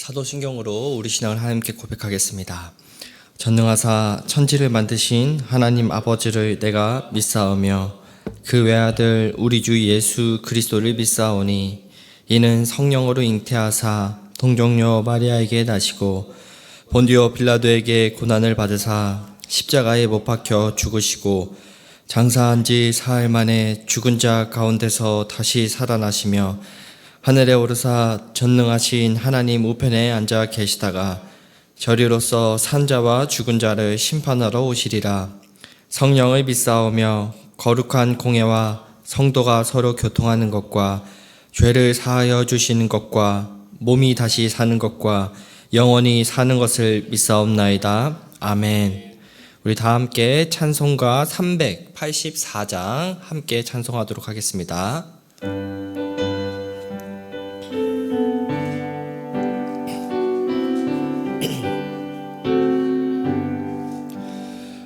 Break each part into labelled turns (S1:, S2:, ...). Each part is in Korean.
S1: 사도신경으로 우리 신앙을 하나님께 고백하겠습니다. 전능하사 천지를 만드신 하나님 아버지를 내가 믿사오며 그 외아들 우리 주 예수 그리스도를 믿사오니 이는 성령으로 잉태하사 동정녀 마리아에게 나시고 본디오 빌라도에게 고난을 받으사 십자가에 못 박혀 죽으시고 장사한 지 사흘 만에 죽은 자 가운데서 다시 살아나시며 하늘에 오르사 전능하신 하나님 우편에 앉아 계시다가 저리로서 산 자와 죽은 자를 심판하러 오시리라. 성령을 믿사오며 거룩한 공예와 성도가 서로 교통하는 것과 죄를 사하여 주시는 것과 몸이 다시 사는 것과 영원히 사는 것을 믿사옵나이다. 아멘. 우리 다 함께 찬송가 384장 함께 찬송하도록 하겠습니다.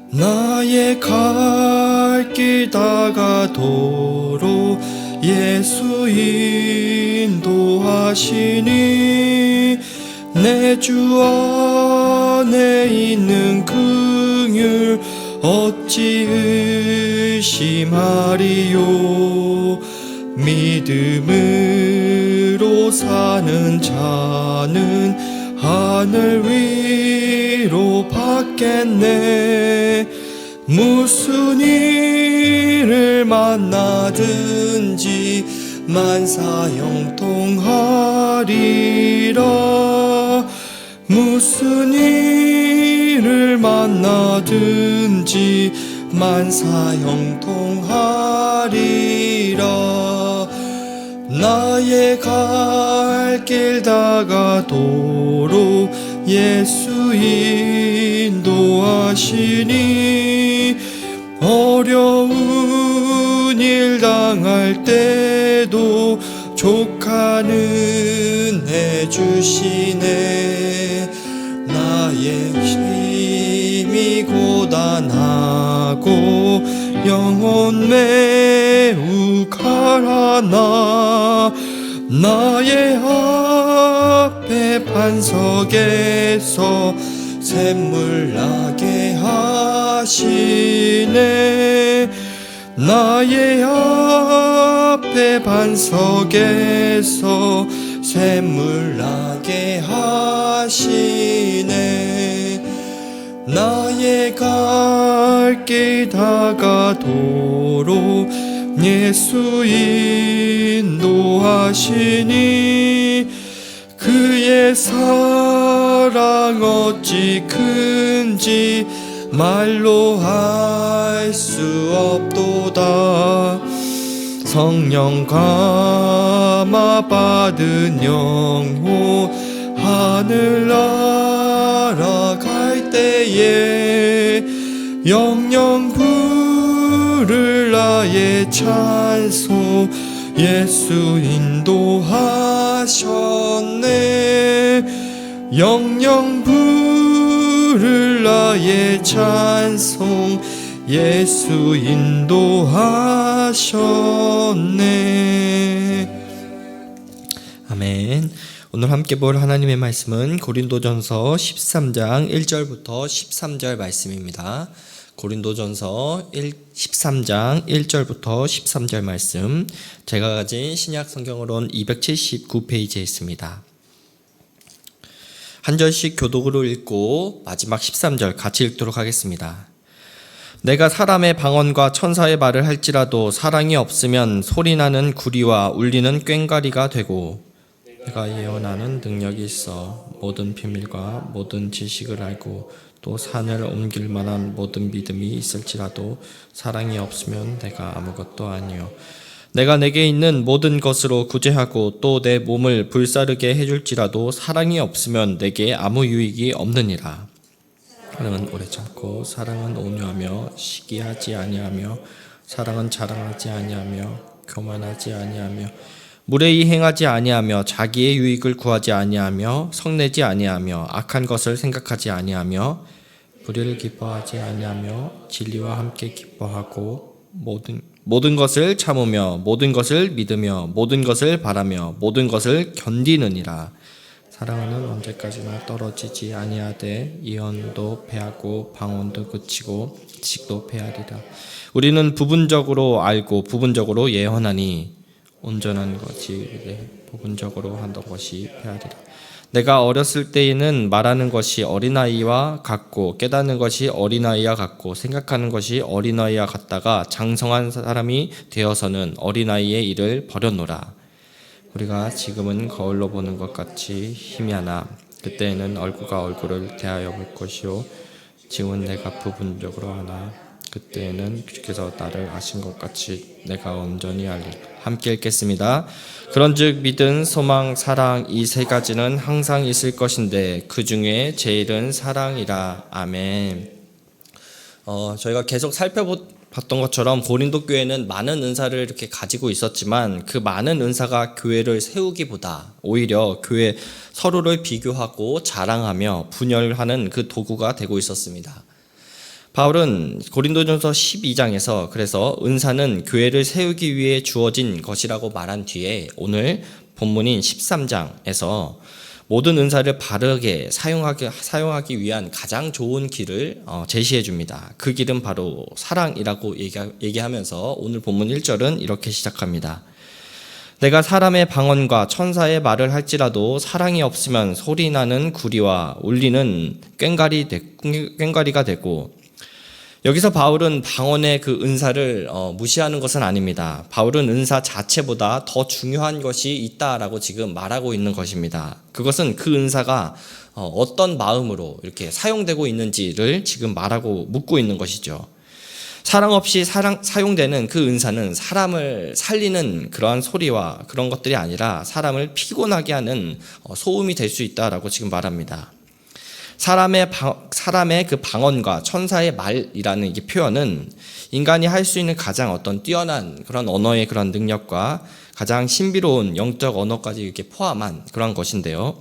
S1: 나의 갈 길 다가도록 예수 인도하시니 내 주 안에 있는 긍휼 어찌 의심하리요. 믿음으로 사는 자는 하늘 위로 받겠네. 무슨 일을 만나든지 만사형통하리라. 무슨 일을 만나든지 만사형통하리라. 나의 갈 길 다가도록 예수 인도하시니 어려운 일 당할 때도 족하는 해 주시네. 나의 힘이 고단하고 영혼 매우 가라나 나의 앞에 반석에서 샘물 나게 하시네. 나의 앞에 반석에서 샘물 나게 하시네. 나의 갈 길 다가도록 예수 인도하시니 그의 사랑 어찌 큰지 말로 할 수 없도다. 성령 감화 받은 영혼 하늘 날아갈 때에 영영 부를 나의 찬송 예수 인도하셨네. 영영 부를 나의 찬송 예수 인도하셨네. 아멘. 오늘 함께 볼 하나님의 말씀은 고린도전서 13장 1절부터 13절 말씀입니다. 고린도전서 13장 1절부터 13절 말씀, 제가 가진 신약 성경으로는 279페이지에 있습니다. 한 절씩 교독으로 읽고 마지막 13절 같이 읽도록 하겠습니다. 내가 사람의 방언과 천사의 말을 할지라도 사랑이 없으면 소리나는 구리와 울리는 꽹과리가 되고, 내가 예언하는 능력이 있어 모든 비밀과 모든 지식을 알고 또 산을 옮길 만한 모든 믿음이 있을지라도 사랑이 없으면 내가 아무것도 아니요. 내가 내게 있는 모든 것으로 구제하고 또 내 몸을 불사르게 해줄지라도 사랑이 없으면 내게 아무 유익이 없느니라. 사랑은 오래 참고 사랑은 온유하며 시기하지 아니하며 사랑은 자랑하지 아니하며 교만하지 아니하며 무례히 행하지 아니하며 자기의 유익을 구하지 아니하며 성내지 아니하며 악한 것을 생각하지 아니하며 불의를 기뻐하지 아니하며 진리와 함께 기뻐하고 모든 것을 참으며 모든 것을 믿으며 모든 것을 바라며 모든 것을 견디느니라. 사랑은 언제까지나 떨어지지 아니하되 이언도 패하고 방언도 그치고 지식도 패하리라. 우리는 부분적으로 알고 부분적으로 예언하니 온전한 것이 부분적으로 한던 것이 패하리라. 내가 어렸을 때에는 말하는 것이 어린아이와 같고 깨닫는 것이 어린아이와 같고 생각하는 것이 어린아이와 같다가 장성한 사람이 되어서는 어린아이의 일을 버렸노라. 우리가 지금은 거울로 보는 것 같이 희미하나 그때에는 얼굴과 얼굴을 대하여 볼 것이요 지금은 내가 부분적으로 하나 그때에는 주께서 나를 아신 것 같이 내가 온전히 알리라. 함께 읽겠습니다. 그런즉 믿음, 소망, 사랑 이 세 가지는 항상 있을 것인데 그 중에 제일은 사랑이라. 아멘. 저희가 계속 살펴봤던 것처럼 고린도 교회는 많은 은사를 이렇게 가지고 있었지만 그 많은 은사가 교회를 세우기보다 오히려 교회 서로를 비교하고 자랑하며 분열하는 그 도구가 되고 있었습니다. 바울은 고린도전서 12장에서 그래서 은사는 교회를 세우기 위해 주어진 것이라고 말한 뒤에 오늘 본문인 13장에서 모든 은사를 바르게 사용하기 위한 가장 좋은 길을 제시해 줍니다. 그 길은 바로 사랑이라고 얘기하면서 오늘 본문 1절은 이렇게 시작합니다. 내가 사람의 방언과 천사의 말을 할지라도 사랑이 없으면 소리나는 구리와 울리는 꽹과리가 되고, 여기서 바울은 방언의 그 은사를 무시하는 것은 아닙니다. 바울은 은사 자체보다 더 중요한 것이 있다라고 지금 말하고 있는 것입니다. 그것은 그 은사가 어떤 마음으로 이렇게 사용되고 있는지를 지금 묻고 있는 것이죠. 사랑 없이 사용되는 그 은사는 사람을 살리는 그러한 소리와 그런 것들이 아니라 사람을 피곤하게 하는 소음이 될 수 있다라고 지금 말합니다. 사람의 그 방언과 천사의 말이라는 이 표현은 인간이 할 수 있는 가장 어떤 뛰어난 그런 언어의 그런 능력과 가장 신비로운 영적 언어까지 이렇게 포함한 그런 것인데요.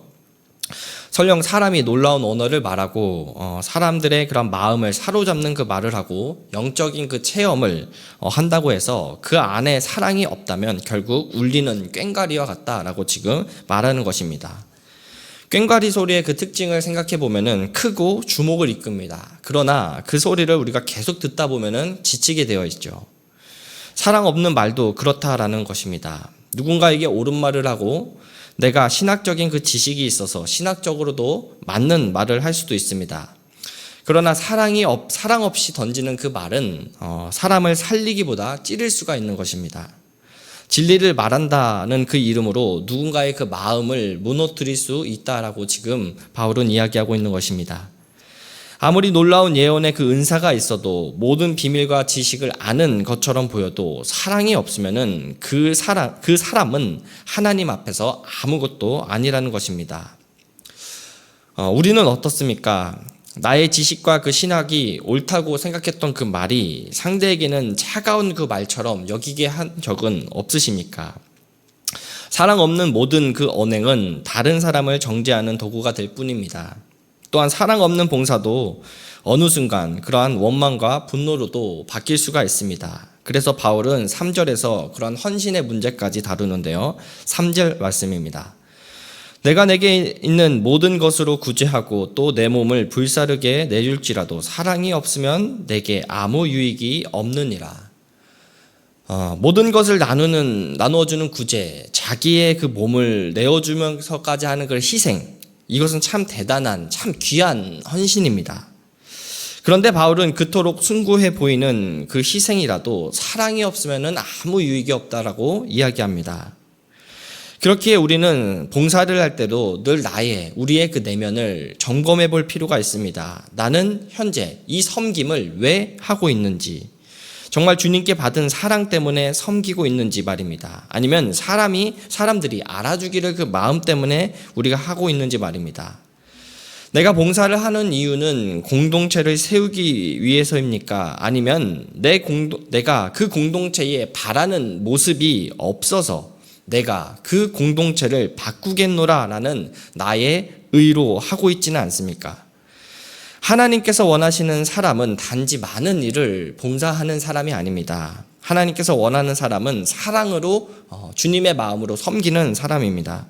S1: 설령 사람이 놀라운 언어를 말하고 사람들의 그런 마음을 사로잡는 그 말을 하고 영적인 그 체험을 한다고 해서 그 안에 사랑이 없다면 결국 울리는 꽹과리와 같다라고 지금 말하는 것입니다. 꽹과리 소리의 그 특징을 생각해 보면은 크고 주목을 이끕니다. 그러나 그 소리를 우리가 계속 듣다 보면은 지치게 되어 있죠. 사랑 없는 말도 그렇다라는 것입니다. 누군가에게 옳은 말을 하고 내가 신학적인 그 지식이 있어서 신학적으로도 맞는 말을 할 수도 있습니다. 그러나 사랑 없이 던지는 그 말은 사람을 살리기보다 찌를 수가 있는 것입니다. 진리를 말한다는 그 이름으로 누군가의 그 마음을 무너뜨릴 수 있다라고 지금 바울은 이야기하고 있는 것입니다. 아무리 놀라운 예언의 그 은사가 있어도 모든 비밀과 지식을 아는 것처럼 보여도 사랑이 없으면은 그 사람은 하나님 앞에서 아무것도 아니라는 것입니다. 우리는 어떻습니까? 나의 지식과 그 신학이 옳다고 생각했던 그 말이 상대에게는 차가운 그 말처럼 여기게 한 적은 없으십니까? 사랑 없는 모든 그 언행은 다른 사람을 정죄하는 도구가 될 뿐입니다. 또한 사랑 없는 봉사도 어느 순간 그러한 원망과 분노로도 바뀔 수가 있습니다. 그래서 바울은 3절에서 그러한 헌신의 문제까지 다루는데요. 3절 말씀입니다. 내가 내게 있는 모든 것으로 구제하고 또 내 몸을 불사르게 내줄지라도 사랑이 없으면 내게 아무 유익이 없느니라. 모든 것을 나누어주는 구제, 자기의 그 몸을 내어주면서까지 하는 그 희생, 이것은 참 대단한, 참 귀한 헌신입니다. 그런데 바울은 그토록 숭고해 보이는 그 희생이라도 사랑이 없으면 아무 유익이 없다라고 이야기합니다. 그렇기에 우리는 봉사를 할 때도 늘 우리의 그 내면을 점검해 볼 필요가 있습니다. 나는 현재 이 섬김을 왜 하고 있는지, 정말 주님께 받은 사랑 때문에 섬기고 있는지 말입니다. 아니면 사람들이 알아주기를 그 마음 때문에 우리가 하고 있는지 말입니다. 내가 봉사를 하는 이유는 공동체를 세우기 위해서입니까? 아니면 내가 그 공동체에 바라는 모습이 없어서 내가 그 공동체를 바꾸겠노라라는 나의 의로 하고 있지는 않습니까? 하나님께서 원하시는 사람은 단지 많은 일을 봉사하는 사람이 아닙니다. 하나님께서 원하는 사람은 사랑으로 주님의 마음으로 섬기는 사람입니다.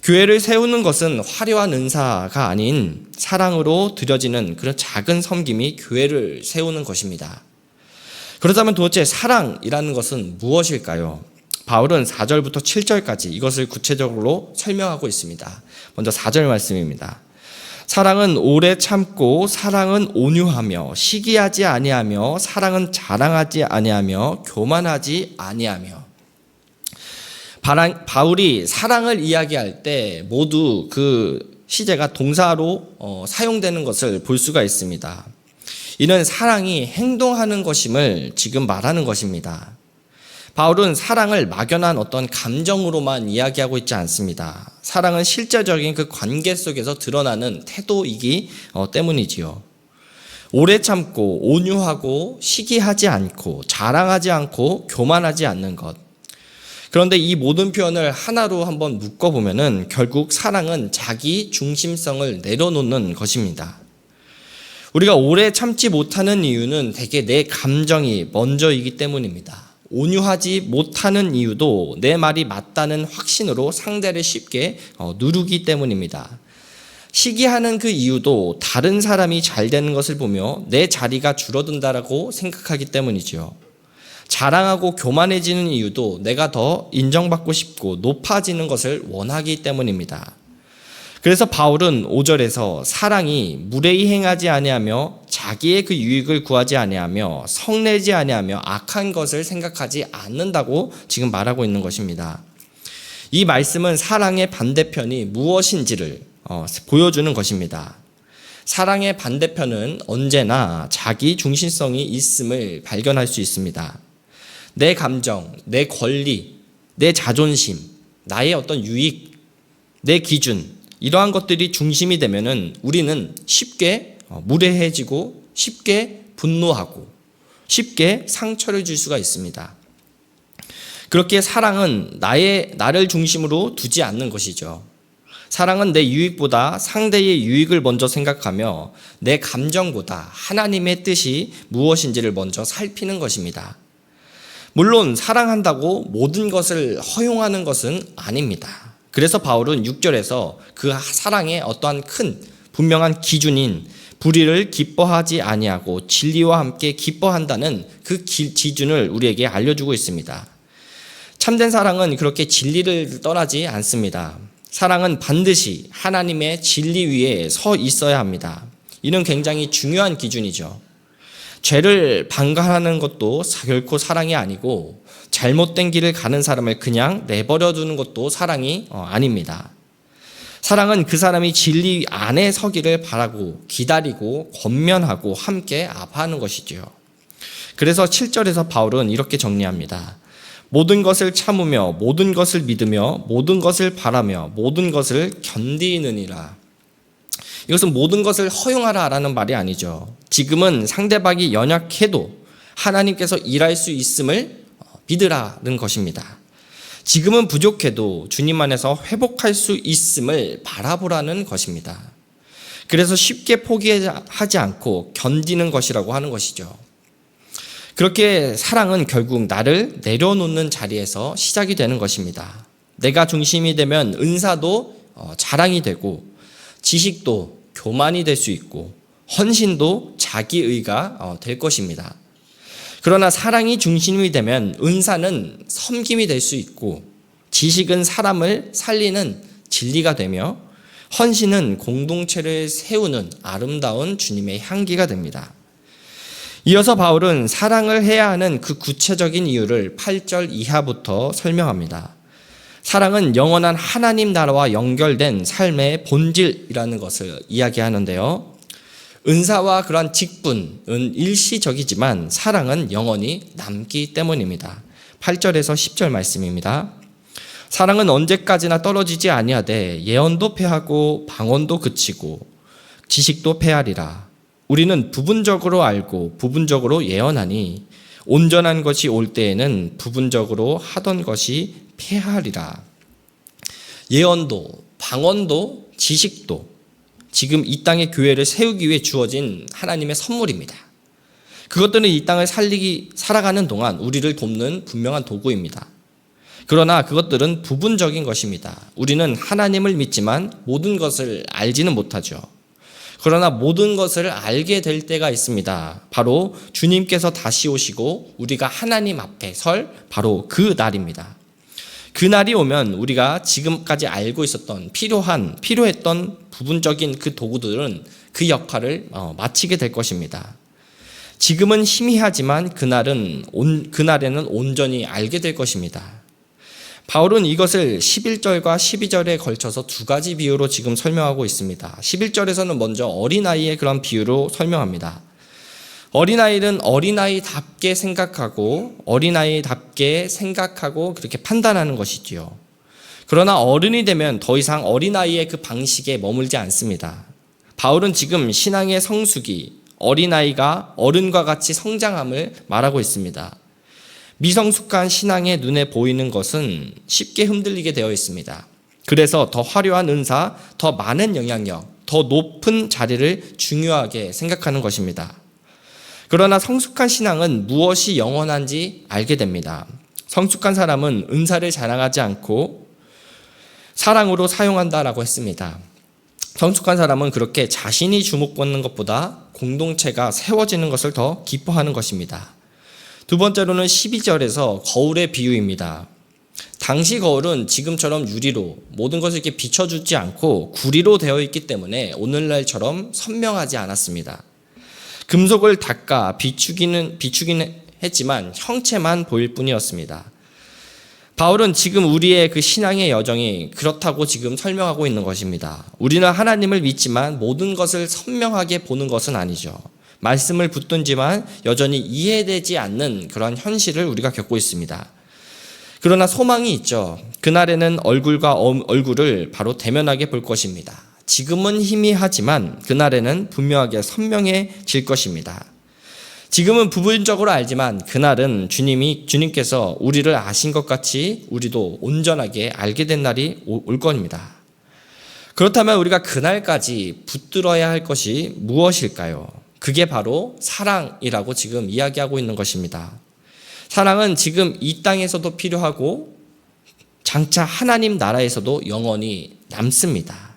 S1: 교회를 세우는 것은 화려한 은사가 아닌 사랑으로 드려지는 그런 작은 섬김이 교회를 세우는 것입니다. 그렇다면 도대체 사랑이라는 것은 무엇일까요? 바울은 4절부터 7절까지 이것을 구체적으로 설명하고 있습니다. 먼저 4절 말씀입니다. 사랑은 오래 참고, 사랑은 온유하며, 시기하지 아니하며, 사랑은 자랑하지 아니하며, 교만하지 아니하며. 바울이 사랑을 이야기할 때 모두 그 시제가 동사로 사용되는 것을 볼 수가 있습니다. 이는 사랑이 행동하는 것임을 지금 말하는 것입니다. 바울은 사랑을 막연한 어떤 감정으로만 이야기하고 있지 않습니다. 사랑은 실제적인 그 관계 속에서 드러나는 태도이기 때문이지요. 오래 참고, 온유하고, 시기하지 않고, 자랑하지 않고, 교만하지 않는 것. 그런데 이 모든 표현을 하나로 한번 묶어보면은 결국 사랑은 자기 중심성을 내려놓는 것입니다. 우리가 오래 참지 못하는 이유는 대개 내 감정이 먼저이기 때문입니다. 온유하지 못하는 이유도 내 말이 맞다는 확신으로 상대를 쉽게 누르기 때문입니다. 시기하는 그 이유도 다른 사람이 잘 되는 것을 보며 내 자리가 줄어든다라고 생각하기 때문이죠. 자랑하고 교만해지는 이유도 내가 더 인정받고 싶고 높아지는 것을 원하기 때문입니다. 그래서 바울은 5절에서 사랑이 무례히 행하지 아니하며 자기의 그 유익을 구하지 아니하며 성내지 아니하며 악한 것을 생각하지 않는다고 지금 말하고 있는 것입니다. 이 말씀은 사랑의 반대편이 무엇인지를 보여주는 것입니다. 사랑의 반대편은 언제나 자기 중심성이 있음을 발견할 수 있습니다. 내 감정, 내 권리, 내 자존심, 나의 어떤 유익, 내 기준, 이러한 것들이 중심이 되면은 우리는 쉽게 무례해지고 쉽게 분노하고 쉽게 상처를 줄 수가 있습니다. 그렇게 사랑은 나를 중심으로 두지 않는 것이죠. 사랑은 내 유익보다 상대의 유익을 먼저 생각하며 내 감정보다 하나님의 뜻이 무엇인지를 먼저 살피는 것입니다. 물론 사랑한다고 모든 것을 허용하는 것은 아닙니다. 그래서 바울은 6절에서 그 사랑의 어떠한 큰 분명한 기준인 불의를 기뻐하지 아니하고 진리와 함께 기뻐한다는 그 기준을 우리에게 알려주고 있습니다. 참된 사랑은 그렇게 진리를 떠나지 않습니다. 사랑은 반드시 하나님의 진리 위에 서 있어야 합니다. 이는 굉장히 중요한 기준이죠. 죄를 방관하는 것도 결코 사랑이 아니고 잘못된 길을 가는 사람을 그냥 내버려 두는 것도 사랑이 아닙니다. 사랑은 그 사람이 진리 안에 서기를 바라고 기다리고 권면하고 함께 아파하는 것이죠. 그래서 7절에서 바울은 이렇게 정리합니다. 모든 것을 참으며 모든 것을 믿으며 모든 것을 바라며 모든 것을 견디느니라. 이것은 모든 것을 허용하라라는 말이 아니죠. 지금은 상대방이 연약해도 하나님께서 일할 수 있음을 믿으라는 것입니다. 지금은 부족해도 주님 안에서 회복할 수 있음을 바라보라는 것입니다. 그래서 쉽게 포기하지 않고 견디는 것이라고 하는 것이죠. 그렇게 사랑은 결국 나를 내려놓는 자리에서 시작이 되는 것입니다. 내가 중심이 되면 은사도 자랑이 되고 지식도 교만이 될 수 있고 헌신도 자기의가 될 것입니다. 그러나 사랑이 중심이 되면 은사는 섬김이 될 수 있고 지식은 사람을 살리는 진리가 되며 헌신은 공동체를 세우는 아름다운 주님의 향기가 됩니다. 이어서 바울은 사랑을 해야 하는 그 구체적인 이유를 8절 이하부터 설명합니다. 사랑은 영원한 하나님 나라와 연결된 삶의 본질이라는 것을 이야기하는데요. 은사와 그러한 직분은 일시적이지만 사랑은 영원히 남기 때문입니다. 8절에서 10절 말씀입니다. 사랑은 언제까지나 떨어지지 아니하되 예언도 패하고 방언도 그치고 지식도 패하리라. 우리는 부분적으로 알고 부분적으로 예언하니 온전한 것이 올 때에는 부분적으로 하던 것이 패하리라. 예언도 방언도 지식도 지금 이 땅의 교회를 세우기 위해 주어진 하나님의 선물입니다. 그것들은 이 땅을 살아가는 동안 우리를 돕는 분명한 도구입니다. 그러나 그것들은 부분적인 것입니다. 우리는 하나님을 믿지만 모든 것을 알지는 못하죠. 그러나 모든 것을 알게 될 때가 있습니다. 바로 주님께서 다시 오시고 우리가 하나님 앞에 설 바로 그 날입니다. 그 날이 오면 우리가 지금까지 알고 있었던 필요했던 부분적인 그 도구들은 그 역할을 마치게 될 것입니다. 지금은 희미하지만 그날에는 온전히 알게 될 것입니다. 바울은 이것을 11절과 12절에 걸쳐서 두 가지 비유로 지금 설명하고 있습니다. 11절에서는 먼저 어린아이의 그런 비유로 설명합니다. 어린아이는 어린아이답게 생각하고 그렇게 판단하는 것이지요. 그러나 어른이 되면 더 이상 어린아이의 그 방식에 머물지 않습니다. 바울은 지금 신앙의 성숙이 어린아이가 어른과 같이 성장함을 말하고 있습니다. 미성숙한 신앙의 눈에 보이는 것은 쉽게 흔들리게 되어 있습니다. 그래서 더 화려한 은사, 더 많은 영향력, 더 높은 자리를 중요하게 생각하는 것입니다. 그러나 성숙한 신앙은 무엇이 영원한지 알게 됩니다. 성숙한 사람은 은사를 자랑하지 않고 사랑으로 사용한다라고 했습니다. 성숙한 사람은 그렇게 자신이 주목받는 것보다 공동체가 세워지는 것을 더 기뻐하는 것입니다. 두 번째로는 12절에서 거울의 비유입니다. 당시 거울은 지금처럼 유리로 모든 것을 이렇게 비춰주지 않고 구리로 되어 있기 때문에 오늘날처럼 선명하지 않았습니다. 금속을 닦아 비추기는 했지만 형체만 보일 뿐이었습니다. 바울은 지금 우리의 그 신앙의 여정이 그렇다고 지금 설명하고 있는 것입니다. 우리는 하나님을 믿지만 모든 것을 선명하게 보는 것은 아니죠. 말씀을 붙든지만 여전히 이해되지 않는 그런 현실을 우리가 겪고 있습니다. 그러나 소망이 있죠. 그날에는 얼굴과 얼굴을 바로 대면하게 볼 것입니다. 지금은 희미하지만 그날에는 분명하게 선명해질 것입니다. 지금은 부분적으로 알지만 그날은 주님께서 우리를 아신 것 같이 우리도 온전하게 알게 된 날이 올 겁니다. 그렇다면 우리가 그날까지 붙들어야 할 것이 무엇일까요? 그게 바로 사랑이라고 지금 이야기하고 있는 것입니다. 사랑은 지금 이 땅에서도 필요하고 장차 하나님 나라에서도 영원히 남습니다.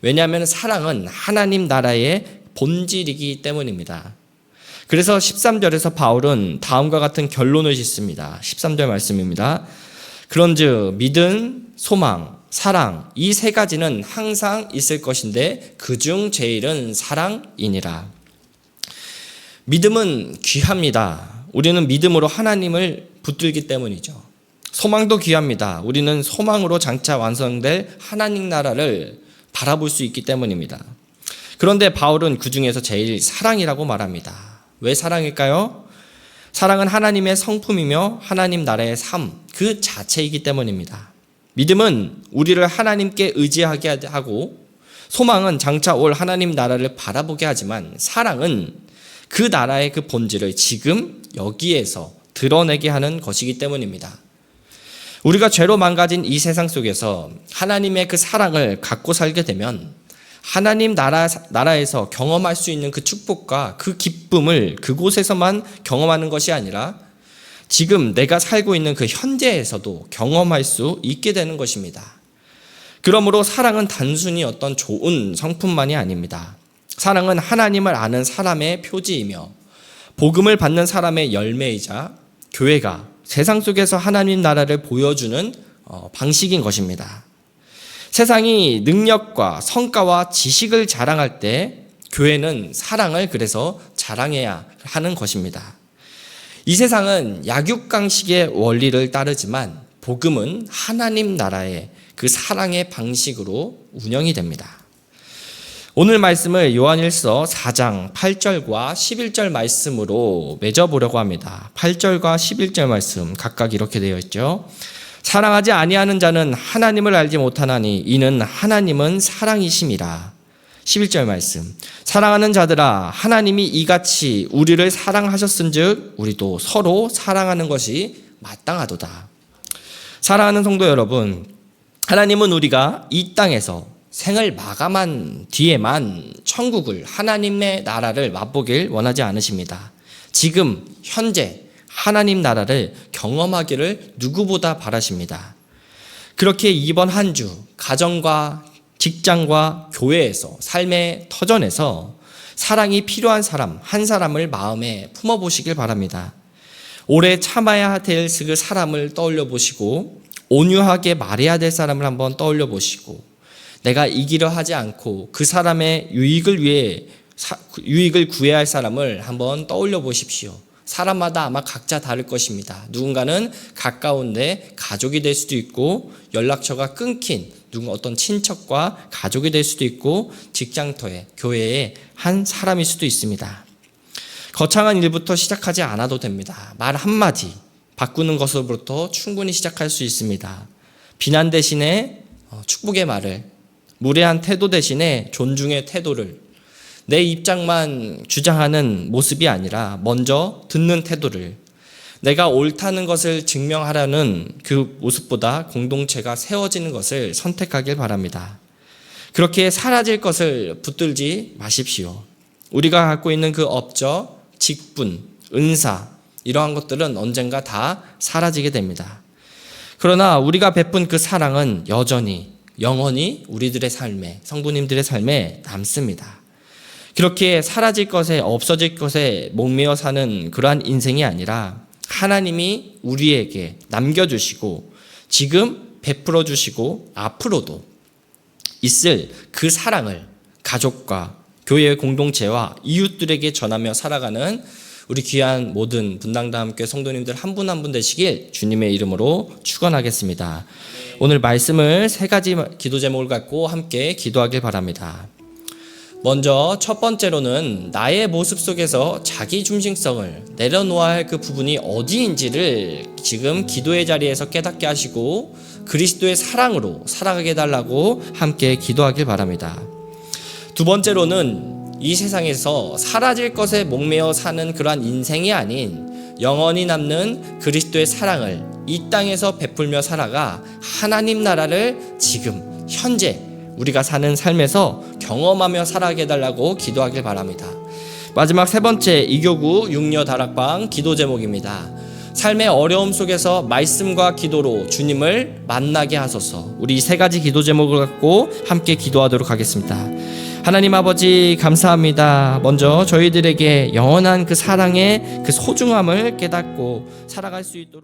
S1: 왜냐하면 사랑은 하나님 나라의 본질이기 때문입니다. 그래서 13절에서 바울은 다음과 같은 결론을 짓습니다. 13절 말씀입니다. 그런즉 믿음, 소망, 사랑 이 세 가지는 항상 있을 것인데 그중 제일은 사랑이니라. 믿음은 귀합니다. 우리는 믿음으로 하나님을 붙들기 때문이죠. 소망도 귀합니다. 우리는 소망으로 장차 완성될 하나님 나라를 바라볼 수 있기 때문입니다. 그런데 바울은 그 중에서 제일 사랑이라고 말합니다. 왜 사랑일까요? 사랑은 하나님의 성품이며 하나님 나라의 삶, 그 자체이기 때문입니다. 믿음은 우리를 하나님께 의지하게 하고 소망은 장차 올 하나님 나라를 바라보게 하지만 사랑은 그 나라의 그 본질을 지금 여기에서 드러내게 하는 것이기 때문입니다. 우리가 죄로 망가진 이 세상 속에서 하나님의 그 사랑을 갖고 살게 되면 하나님 나라에서 경험할 수 있는 그 축복과 그 기쁨을 그곳에서만 경험하는 것이 아니라 지금 내가 살고 있는 그 현재에서도 경험할 수 있게 되는 것입니다. 그러므로 사랑은 단순히 어떤 좋은 성품만이 아닙니다. 사랑은 하나님을 아는 사람의 표지이며 복음을 받는 사람의 열매이자 교회가 세상 속에서 하나님 나라를 보여주는 방식인 것입니다. 세상이 능력과 성과와 지식을 자랑할 때 교회는 사랑을 그래서 자랑해야 하는 것입니다. 이 세상은 약육강식의 원리를 따르지만 복음은 하나님 나라의 그 사랑의 방식으로 운영이 됩니다. 오늘 말씀을 요한일서 4장 8절과 11절 말씀으로 맺어보려고 합니다. 8절과 11절 말씀 각각 이렇게 되어 있죠. 사랑하지 아니하는 자는 하나님을 알지 못하나니 이는 하나님은 사랑이심이라. 11절 말씀. 사랑하는 자들아 하나님이 이같이 우리를 사랑하셨은즉 우리도 서로 사랑하는 것이 마땅하도다. 사랑하는 성도 여러분, 하나님은 우리가 이 땅에서 생을 마감한 뒤에만 천국을 하나님의 나라를 맛보길 원하지 않으십니다. 지금 현재 하나님 나라를 경험하기를 누구보다 바라십니다. 그렇게 이번 한 주 가정과 직장과 교회에서 삶의 터전에서 사랑이 필요한 사람 한 사람을 마음에 품어보시길 바랍니다. 오래 참아야 될 그 사람을 떠올려 보시고 온유하게 말해야 될 사람을 한번 떠올려 보시고 내가 이기려 하지 않고 그 사람의 유익을 구해야 할 사람을 한번 떠올려 보십시오. 사람마다 아마 각자 다를 것입니다. 누군가는 가까운데 가족이 될 수도 있고 연락처가 끊긴 어떤 친척과 가족이 될 수도 있고 직장터에 교회에 한 사람일 수도 있습니다. 거창한 일부터 시작하지 않아도 됩니다. 말 한마디 바꾸는 것으로부터 충분히 시작할 수 있습니다. 비난 대신에 축복의 말을, 무례한 태도 대신에 존중의 태도를, 내 입장만 주장하는 모습이 아니라 먼저 듣는 태도를, 내가 옳다는 것을 증명하려는 그 모습보다 공동체가 세워지는 것을 선택하길 바랍니다. 그렇게 사라질 것을 붙들지 마십시오. 우리가 갖고 있는 그 업적, 직분, 은사 이러한 것들은 언젠가 다 사라지게 됩니다. 그러나 우리가 베푼 그 사랑은 여전히 영원히 우리들의 삶에, 성도님들의 삶에 남습니다. 그렇게 사라질 것에, 없어질 것에 목매어 사는 그러한 인생이 아니라 하나님이 우리에게 남겨주시고 지금 베풀어 주시고 앞으로도 있을 그 사랑을 가족과 교회 공동체와 이웃들에게 전하며 살아가는 우리 귀한 모든 분당다함교회 성도님들 한 분 한 분 되시길 주님의 이름으로 축원하겠습니다. 오늘 말씀을 세 가지 기도 제목을 갖고 함께 기도하길 바랍니다. 먼저 첫 번째로는 나의 모습 속에서 자기 중심성을 내려놓아야 할 그 부분이 어디인지를 지금 기도의 자리에서 깨닫게 하시고 그리스도의 사랑으로 살아가게 해달라고 함께 기도하길 바랍니다. 두 번째로는 이 세상에서 사라질 것에 목매어 사는 그러한 인생이 아닌 영원히 남는 그리스도의 사랑을 이 땅에서 베풀며 살아가 하나님 나라를 지금 현재 우리가 사는 삶에서 경험하며 살아가게 해달라고 기도하길 바랍니다. 마지막 세 번째 이교구 육녀 다락방 기도 제목입니다. 삶의 어려움 속에서 말씀과 기도로 주님을 만나게 하소서. 우리 세 가지 기도 제목을 갖고 함께 기도하도록 하겠습니다. 하나님 아버지 감사합니다. 먼저 저희들에게 영원한 그 사랑의 그 소중함을 깨닫고 살아갈 수 있도록